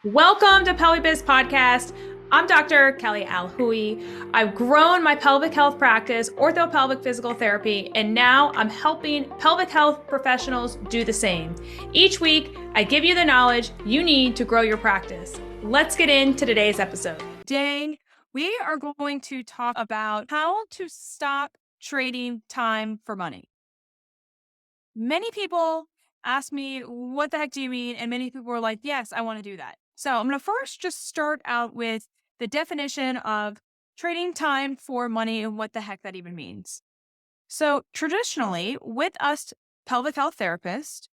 Welcome to PelviBiz podcast. I'm Dr. Kelly Alhui. I've grown my pelvic health practice, orthopelvic physical therapy, and now I'm helping pelvic health professionals do the same. Each week, I give you the knowledge you need to grow your practice. Let's get into today's episode. Today, we are going to talk about how to stop trading time for money. Many people ask me, what the heck do you mean? And many people are like, yes, I want to do that. So I'm going to first just start out with the definition of trading time for money and what the heck that even means. So traditionally, with us pelvic health therapists,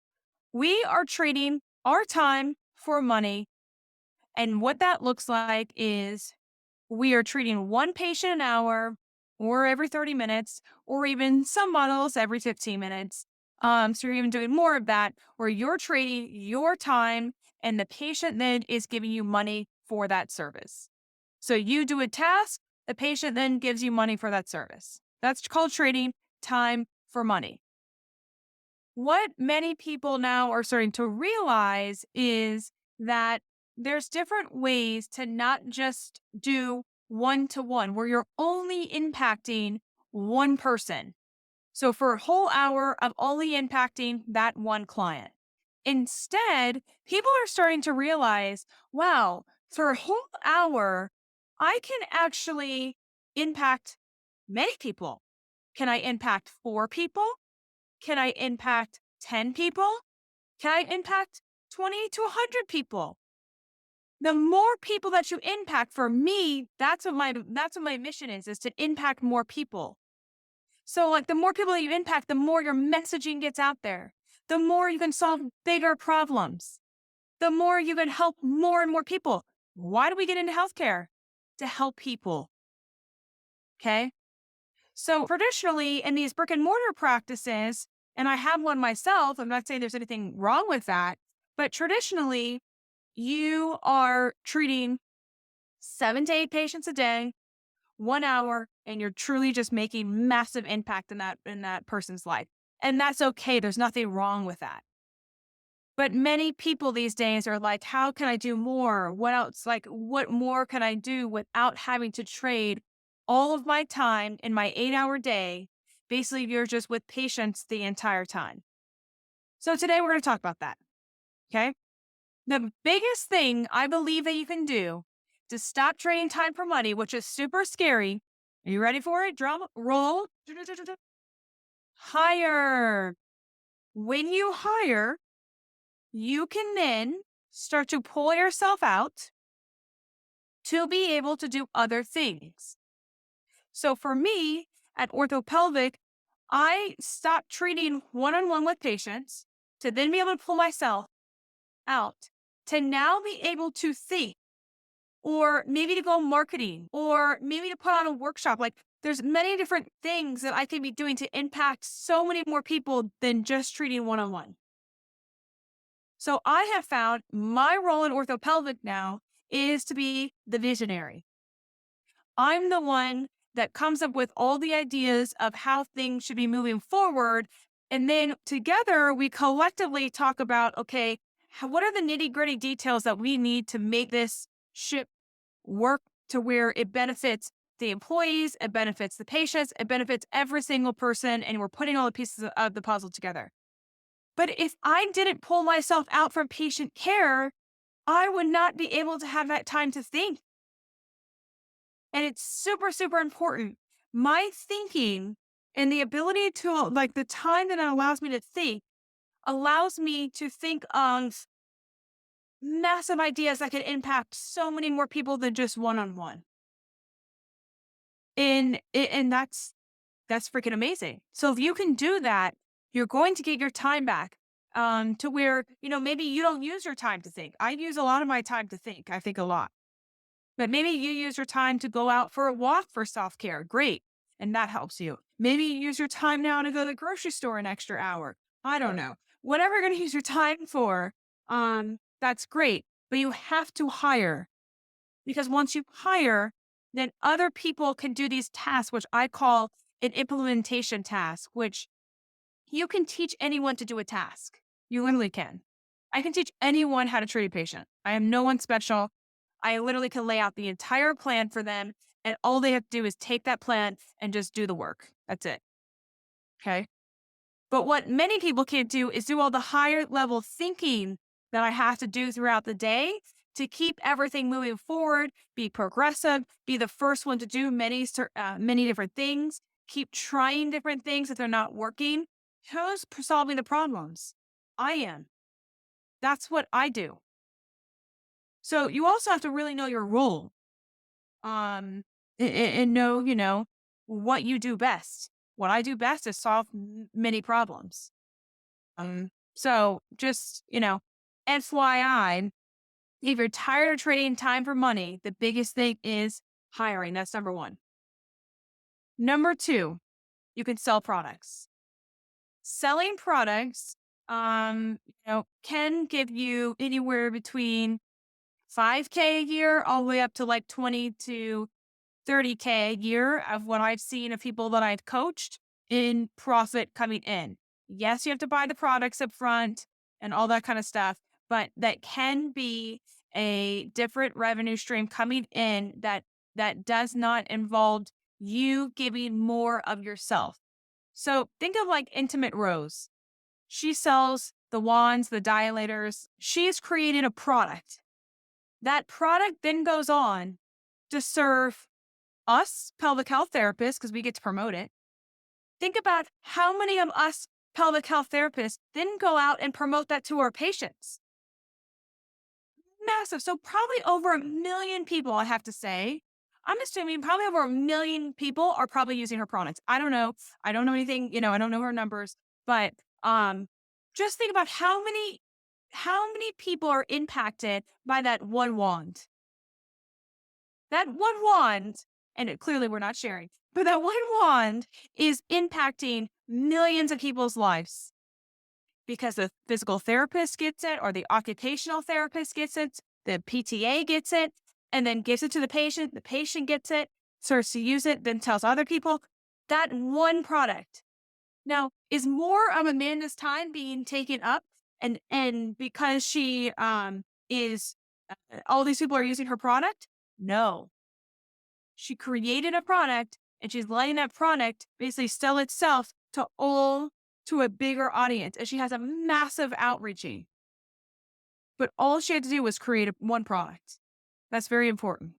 we are trading our time for money. And what that looks like is we are treating one patient an hour or every 30 minutes, or even some models every 15 minutes. So you're even doing more of that, where you're trading your time and the patient then is giving you money for that service. So you do a task, the patient then gives you money for that service. That's called trading time for money. What many people now are starting to realize is that there's different ways to not just do one-to-one, where you're only impacting one person. So for a whole hour of only impacting that one client. Instead, people are starting to realize, wow, for a whole hour, I can actually impact many people. Can I impact 4 people? Can I impact 10 people? Can I impact 20 to 100 people? The more people that you impact, for me, that's what my mission is to impact more people. So like the more people that you impact, the more your messaging gets out there. The more you can solve bigger problems. The more you can help more and more people. Why do we get into healthcare? To help people. Okay? So traditionally in these brick and mortar practices, and I have one myself, I'm not saying there's anything wrong with that, but traditionally you are treating 7 to 8 patients a day, 1 hour, and you're truly just making massive impact in that person's life. And that's okay. There's nothing wrong with that. But many people these days are like, how can I do more? What else? Like, what more can I do without having to trade all of my time in my 8-hour day? Basically, you're just with patients the entire time. So today we're going to talk about that. Okay. The biggest thing I believe that you can do to stop trading time for money, which is super scary. Are you ready for it? Drum roll. Hire. When you hire, you can then start to pull yourself out to be able to do other things. So for me at orthopelvic, I stopped treating one-on-one with patients to then be able to pull myself out to now be able to think, or maybe to go marketing, or maybe to put on a workshop. Like there's many different things that I can be doing to impact so many more people than just treating one-on-one. So I have found my role in orthopelvic now is to be the visionary. I'm the one that comes up with all the ideas of how things should be moving forward. And then together we collectively talk about, okay, what are the nitty gritty details that we need to make this ship work to where it benefits the employees, it benefits the patients, it benefits every single person. And we're putting all the pieces of the puzzle together. But if I didn't pull myself out from patient care, I would not be able to have that time to think. And it's super, super important. My thinking and the ability to, like the time that it allows me to think, allows me to think of massive ideas that could impact so many more people than just one-on-one. And that's freaking amazing. So if you can do that, you're going to get your time back. To where, maybe you don't use your time to think. I use a lot of my time to think. I think a lot. But maybe you use your time to go out for a walk for self-care. Great. And that helps you. Maybe you use your time now to go to the grocery store an extra hour. I don't know. Whatever you're going to use your time for, that's great. But you have to hire. Because once you hire, then other people can do these tasks, which I call an implementation task, which you can teach anyone to do a task. You literally can. I can teach anyone how to treat a patient. I am no one special. I literally can lay out the entire plan for them, and all they have to do is take that plan and just do the work. That's it. Okay. But what many people can't do is do all the higher level thinking that I have to do throughout the day to keep everything moving forward, be progressive, be the first one to do many different things, keep trying different things if they're not working. Who's solving the problems? I am. That's what I do. So you also have to really know your role, and know, what you do best. What I do best is solve many problems. So just, FYI, if you're tired of trading time for money, the biggest thing is hiring. That's number one. Number two, you can sell products. Selling products, can give you anywhere between 5K a year all the way up to like 20 to 30K a year of what I've seen of people that I've coached in profit coming in. Yes, you have to buy the products up front and all that kind of stuff, but that can be a different revenue stream coming in that does not involve you giving more of yourself. So think of like Intimate Rose. She sells the wands, the dilators. She's created a product. That product then goes on to serve us pelvic health therapists because we get to promote it. Think about how many of us pelvic health therapists then go out and promote that to our patients. Massive. So probably over 1 million people, I have to say. I'm assuming probably over 1 million people are probably using her products. I don't know. I don't know anything, I don't know her numbers, but just think about how many people are impacted by that one wand. That one wand, and clearly we're not sharing, but that one wand is impacting millions of people's lives because the physical therapist gets it, or the occupational therapist gets it, the PTA gets it, and then gives it to the patient. The patient gets it, starts to use it, then tells other people. That one product. Now, is more of Amanda's time being taken up, and because she is all these people are using her product? No. She created a product and she's letting that product basically sell itself to a bigger audience. And she has a massive outreaching. But all she had to do was create one product. That's very important.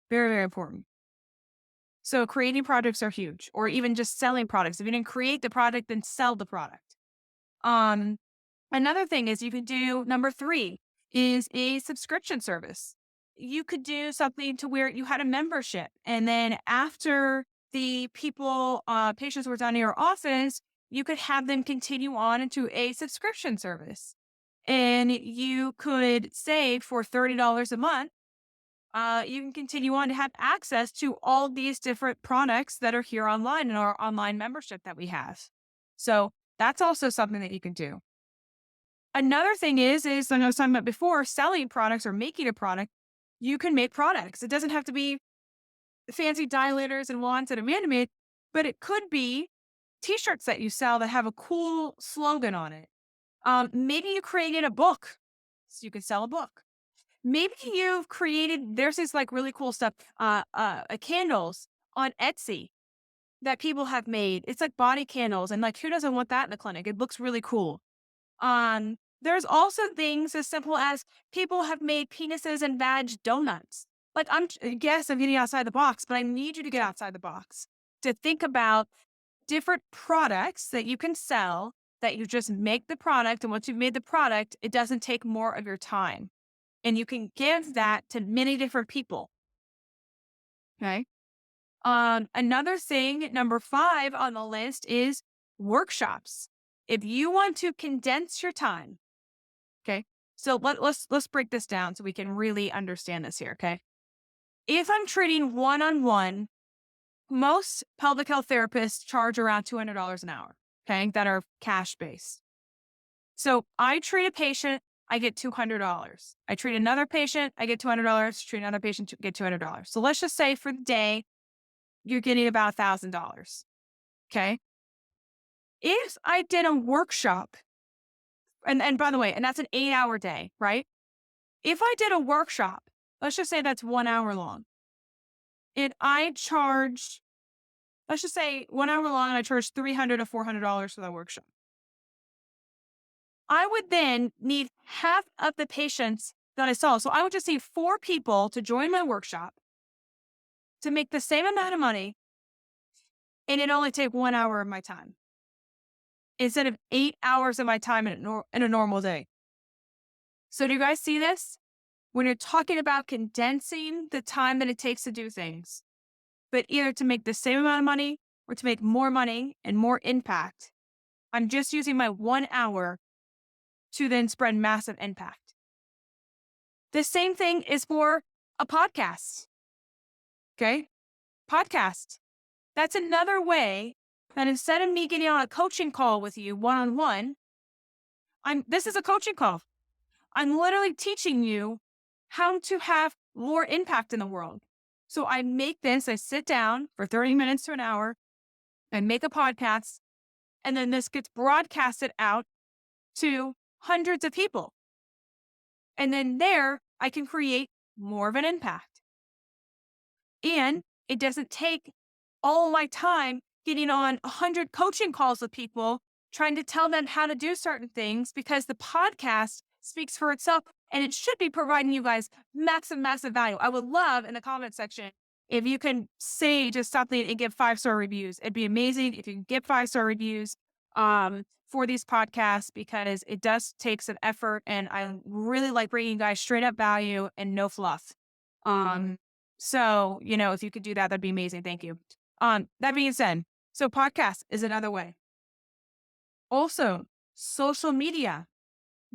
Very, very important. So creating products are huge, or even just selling products. If you didn't create the product, then sell the product. Another thing is you can do, number 3 is a subscription service. You could do something to where you had a membership, and then after the patients were done in your office, you could have them continue on into a subscription service. And you could say for $30 a month, you can continue on to have access to all these different products that are here online in our online membership that we have. So that's also something that you can do. Another thing is like I was talking about before, selling products or making a product. You can make products. It doesn't have to be fancy dilators and wands that Amanda made, but it could be t-shirts that you sell that have a cool slogan on it. Maybe you created a book, so you could sell a book. Maybe you've created, there's this like really cool stuff, candles on Etsy that people have made. It's like body candles, and like who doesn't want that in the clinic? It looks really cool. There's also things as simple as people have made penises and vag donuts. Like yes, I'm getting outside the box, but I need you to get outside the box to think about different products that you can sell, that you just make the product. And once you've made the product, it doesn't take more of your time. And you can give that to many different people. Okay. Another thing, number 5 on the list is workshops. If you want to condense your time, okay. So let's break this down so we can really understand this here. Okay. If I'm treating one-on-one, most pelvic health therapists charge around $200 an hour. Okay. That are cash based. So I treat a patient, I get $200. I treat another patient, I get $200. Treat another patient, get $200. So let's just say for the day, you're getting about $1,000. Okay. If I did a workshop And by the way, and that's an 8-hour day, right? If I did a workshop, let's just say that's 1 hour long, and I charge, let's just say 1 hour long, and I charge $300 to $400 for that workshop. I would then need half of the patients that I saw. So I would just need 4 people to join my workshop to make the same amount of money, and it'd only take 1 hour of my time instead of 8 hours of my time in a normal day. So do you guys see this? When you're talking about condensing the time that it takes to do things, but either to make the same amount of money or to make more money and more impact, I'm just using my 1 hour to then spread massive impact. The same thing is for a podcast. Okay? Podcast. That's another way that instead of me getting on a coaching call with you one-on-one, this is a coaching call. I'm literally teaching you how to have more impact in the world. So I sit down for 30 minutes to an hour, I make a podcast, and then this gets broadcasted out to hundreds of people. And then there, I can create more of an impact. And it doesn't take all my time getting on 100 coaching calls with people, trying to tell them how to do certain things, because the podcast speaks for itself, and it should be providing you guys massive, massive value. I would love in the comment section if you can say just something and give 5-star reviews. It'd be amazing if you can give 5-star reviews for these podcasts, because it does take some effort, and I really like bringing you guys straight up value and no fluff. So, if you could do that, that'd be amazing. Thank you. That being said, so podcast is another way. Also, social media,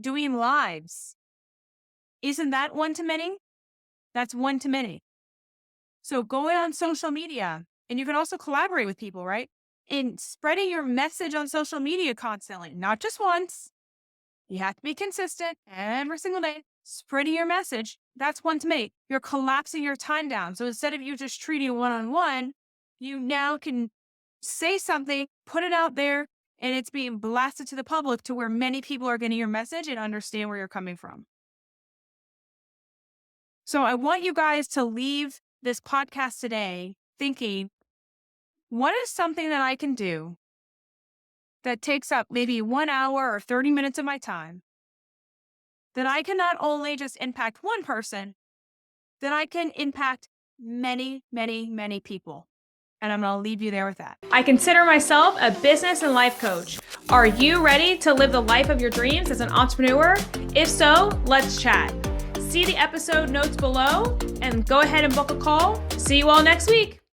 doing lives. Isn't that one to many? That's one to many. So going on social media, and you can also collaborate with people, right? In spreading your message on social media constantly, not just once. You have to be consistent every single day. Spreading your message, that's one to many. You're collapsing your time down. So instead of you just treating one-on-one, you now can say something, put it out there, and it's being blasted to the public to where many people are getting your message and understand where you're coming from. So I want you guys to leave this podcast today thinking, what is something that I can do that takes up maybe 1 hour or 30 minutes of my time, that I can not only just impact one person, that I can impact many, many, many people. And I'm going to leave you there with that. I consider myself a business and life coach. Are you ready to live the life of your dreams as an entrepreneur? If so, let's chat. See the episode notes below and go ahead and book a call. See you all next week.